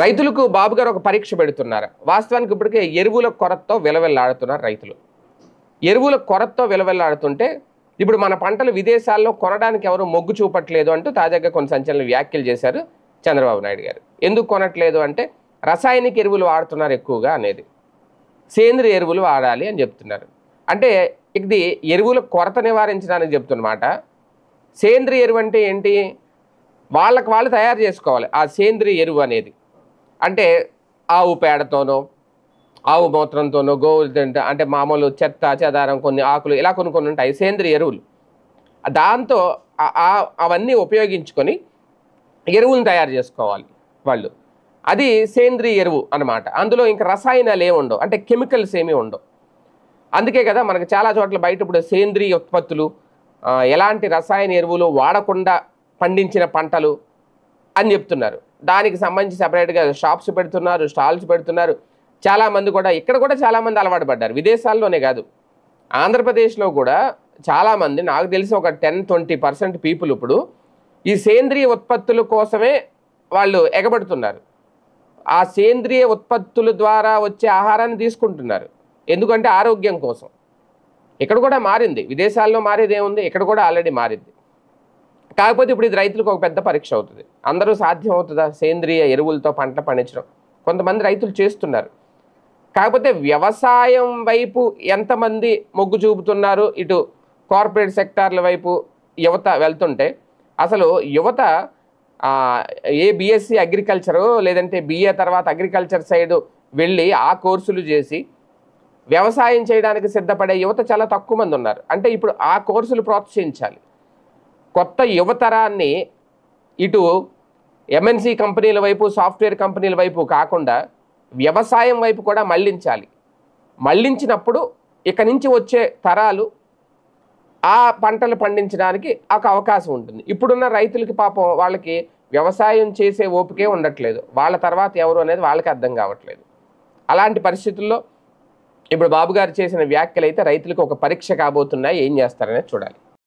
రైతులకు బాబు గారు ఒక పరీక్ష పెడుతున్నారు. వాస్తవానికి ఇప్పటికే ఎరువుల కొరతతో విలవిల్లాడుతున్నారు రైతులు. ఎరువుల కొరతతో విలవిల్లాడుతుంటే ఇప్పుడు మన పంటలు విదేశాల్లో కొనడానికి ఎవరు మొగ్గు చూపట్లేదు అంటూ తాజాగా కొన్ని సంచలన వ్యాఖ్యలు చేశారు చంద్రబాబు నాయుడు గారు. ఎందుకు కొనట్లేదు అంటే రసాయనిక ఎరువులు వాడుతున్నారు ఎక్కువగా అనేది, సేంద్రియ ఎరువులు వాడాలి అని చెప్తున్నారు. అంటే ఇది ఎరువుల కొరత నివారించడానికి చెప్తున్నమాట. సేంద్రియ ఎరువు అంటే ఏంటి? వాళ్ళకి వాళ్ళు తయారు చేసుకోవాలి ఆ సేంద్రియ ఎరువు అనేది. అంటే ఆవు పేడతోనో ఆవు మూత్రంతోనో గోవులు అంటే మామూలు చెత్త చెదారం కొన్ని ఆకులు ఇలా కొన్ని ఉంటాయి సేంద్రియ ఎరువులు. దాంతో అవన్నీ ఉపయోగించుకొని ఎరువులను తయారు చేసుకోవాలి వాళ్ళు. అది సేంద్రియ ఎరువు అన్నమాట. అందులో ఇంకా రసాయనాలు ఏమి ఉండవు, అంటే కెమికల్స్ ఏమీ ఉండవు. అందుకే కదా మనకు చాలా చోట్ల బయట ఇప్పుడు సేంద్రియ ఉత్పత్తులు ఎలాంటి రసాయన ఎరువులు వాడకుండా పండించిన పంటలు అని చెప్తున్నారు. దానికి సంబంధించి సపరేట్గా షాప్స్ పెడుతున్నారు, స్టాల్స్ పెడుతున్నారు. చాలామంది కూడా ఇక్కడ కూడా చాలామంది అలవాటు పడ్డారు, విదేశాల్లోనే కాదు ఆంధ్రప్రదేశ్లో కూడా చాలామంది, నాకు తెలిసి ఒక 10-20% పీపుల్ ఇప్పుడు ఈ సేంద్రియ ఉత్పత్తుల కోసమే వాళ్ళు ఎగబడుతున్నారు. ఆ సేంద్రియ ఉత్పత్తుల ద్వారా వచ్చే ఆహారాన్ని తీసుకుంటున్నారు. ఎందుకంటే ఆరోగ్యం కోసం. ఇక్కడ కూడా మారింది, విదేశాల్లో మారేది ఏముంది, ఇక్కడ కూడా ఆల్రెడీ మారింది. కాకపోతే ఇప్పుడు ఇది రైతులకు ఒక పెద్ద పరీక్ష అవుతుంది. అందరూ సాధ్యం అవుతుందా సేంద్రియ ఎరువులతో పంట పండించడం? కొంతమంది రైతులు చేస్తున్నారు. కాకపోతే వ్యవసాయం వైపు ఎంతమంది మొగ్గు చూపుతున్నారు, ఇటు కార్పొరేట్ సెక్టార్ల వైపు యువత వెళ్తుంటే అసలు యువత ఏ బీఎస్సీ అగ్రికల్చరు లేదంటే BA తర్వాత అగ్రికల్చర్ సైడ్ వెళ్ళి ఆ కోర్సులు చేసి వ్యవసాయం చేయడానికి సిద్ధపడే యువత చాలా తక్కువ మంది ఉన్నారు. అంటే ఇప్పుడు ఆ కోర్సులు ప్రోత్సహించాలి. కొత్త యువతరాన్ని ఇటు MNC కంపెనీల వైపు సాఫ్ట్వేర్ కంపెనీల వైపు కాకుండా వ్యవసాయం వైపు కూడా మళ్ళించాలి. మళ్ళించినప్పుడు ఇక నుంచి వచ్చే తరాలు ఆ పంటలు పండించడానికి ఒక అవకాశం ఉంటుంది. ఇప్పుడున్న రైతులకి పాపం వాళ్ళకి వ్యవసాయం చేసే ఓపికే ఉండట్లేదు. వాళ్ళ తర్వాత ఎవరు అనేది వాళ్ళకి అర్థం కావట్లేదు. అలాంటి పరిస్థితుల్లో ఇప్పుడు బాబు గారు చేసిన వ్యాఖ్యలు అయితే రైతులకు ఒక పరీక్ష కాబోతున్నాయి. ఏం చేస్తారనేది చూడాలి.